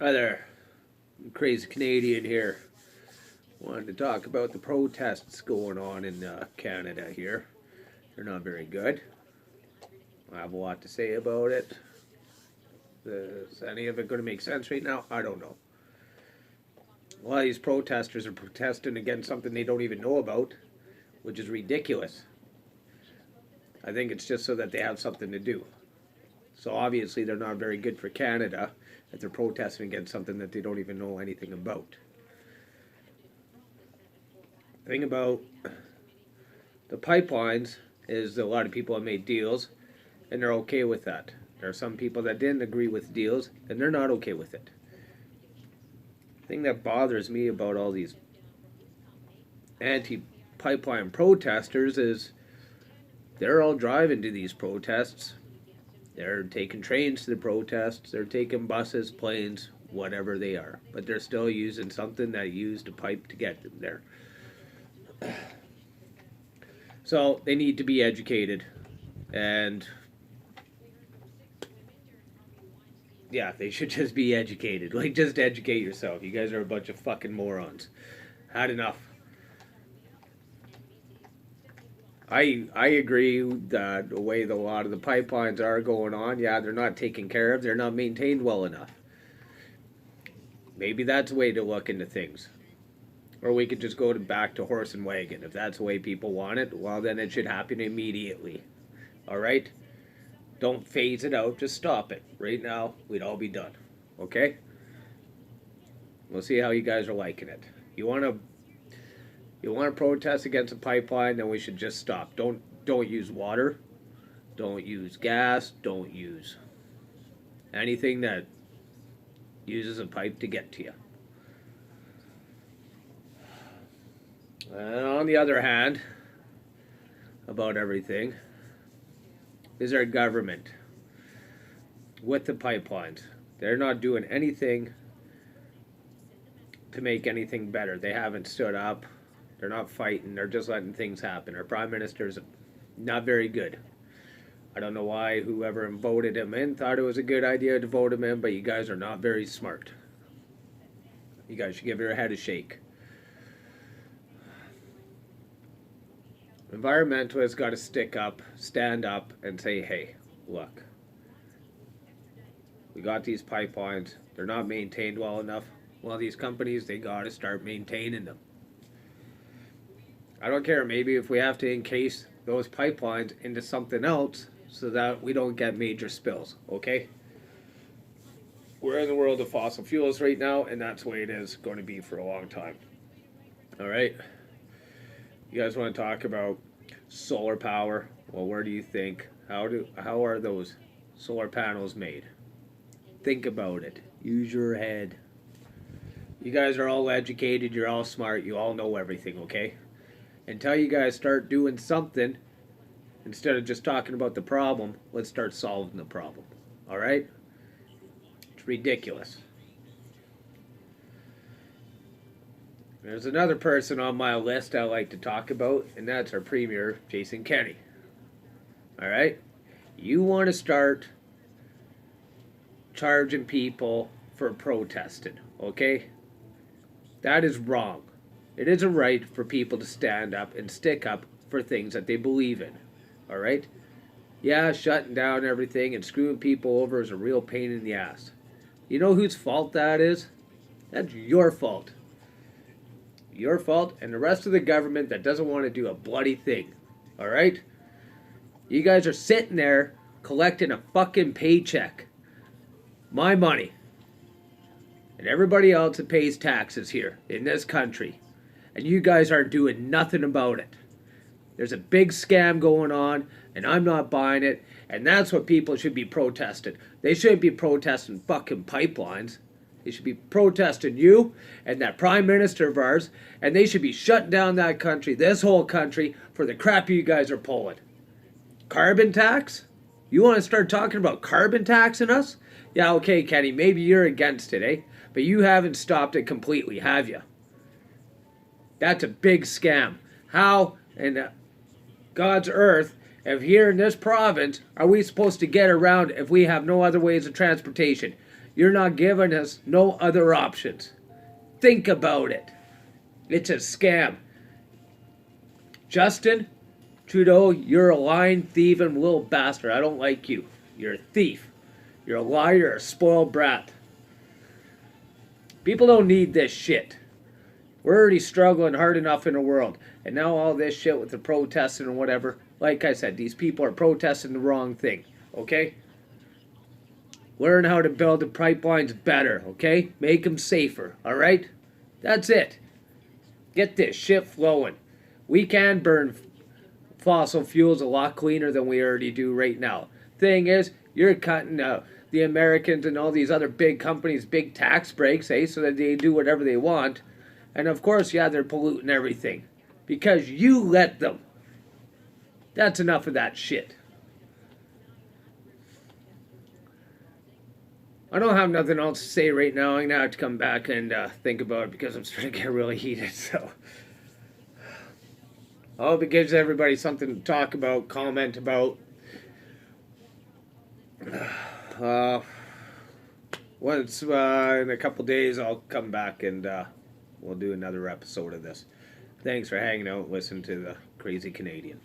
Hi there, crazy Canadian here. Wanted to talk about the protests going on in Canada here. They're not very good. I have a lot to say about it. Is any of it going to make sense right now? I don't know. A lot of these protesters are protesting against something they don't even know about, which is ridiculous. I think it's just so that they have something to do. So obviously they're not very good for Canada if they're protesting against something that they don't even know anything about. The thing about the pipelines is a lot of people have made deals and they're okay with that. There are some people that didn't agree with deals and they're not okay with it. The thing that bothers me about all these anti-pipeline protesters is they're all driving to these protests. They're taking trains to the protests. They're taking buses, planes, whatever they are. But they're still using something that used a pipe to get them there. So they need to be educated. And yeah, they should just be educated. Like, just educate yourself. You guys are a bunch of fucking morons. Had enough. I agree that the way a lot of the pipelines are going on, yeah, they're not taken care of. They're not maintained well enough. Maybe that's a way to look into things. Or we could just go back to horse and wagon. If that's the way people want it, well, then it should happen immediately. All right? Don't phase it out. Just stop it. Right now, we'd all be done. Okay? We'll see how you guys are liking it. You want to protest against a pipeline, then we should just stop. Don't use water. Don't use gas. Don't use anything that uses a pipe to get to you. And on the other hand, about everything, is our government with the pipelines. They're not doing anything to make anything better. They haven't stood up. They're not fighting. They're just letting things happen. Our prime minister's not very good. I don't know why whoever voted him in thought it was a good idea to vote him in, but you guys are not very smart. You guys should give your head a shake. Environmentalists got to stick up, stand up, and say, hey, look, we got these pipelines. They're not maintained well enough. Well, these companies, they got to start maintaining them. I don't care, maybe if we have to encase those pipelines into something else so that we don't get major spills, okay? We're in the world of fossil fuels right now, and that's the way it is going to be for a long time. All right? You guys want to talk about solar power? Well, where do you think? How are those solar panels made? Think about it. Use your head. You guys are all educated, you're all smart, you all know everything, okay? Until you guys start doing something, instead of just talking about the problem, let's start solving the problem. All right? It's ridiculous. There's another person on my list I like to talk about, and that's our Premier, Jason Kenney. All right? You want to start charging people for protesting, okay? That is wrong. It is a right for people to stand up and stick up for things that they believe in. All right? Yeah, shutting down everything and screwing people over is a real pain in the ass. You know whose fault that is? That's your fault. Your fault and the rest of the government that doesn't want to do a bloody thing. All right? You guys are sitting there collecting a fucking paycheck. My money. And everybody else that pays taxes here in this country. And you guys aren't doing nothing about it. There's a big scam going on, and I'm not buying it, and that's what people should be protesting. They shouldn't be protesting fucking pipelines. They should be protesting you and that prime minister of ours, and they should be shutting down that country, this whole country, for the crap you guys are pulling. Carbon tax? You want to start talking about carbon taxing us? Yeah, okay, Kenny, maybe you're against it, eh? But you haven't stopped it completely, have you? That's a big scam. How in God's earth, if here in this province, are we supposed to get around if we have no other ways of transportation? You're not giving us no other options. Think about it. It's a scam. Justin Trudeau, you're a lying, thieving little bastard. I don't like you. You're a thief. You're a liar. You're a spoiled brat. People don't need this shit. We're already struggling hard enough in the world. And now all this shit with the protesting and whatever. Like I said, these people are protesting the wrong thing. Okay? Learn how to build the pipelines better. Okay? Make them safer. Alright? That's it. Get this shit flowing. We can burn fossil fuels a lot cleaner than we already do right now. Thing is, you're cutting the Americans and all these other big companies big tax breaks, so that they do whatever they want. And of course, yeah, they're polluting everything. Because you let them. That's enough of that shit. I don't have nothing else to say right now. I'm going to have to come back and think about it because I'm starting to get really heated. So I hope it gives everybody something to talk about, comment about. Once in a couple days, I'll come back and we'll do another episode of this. Thanks for hanging out and listening to the Crazy Canadian.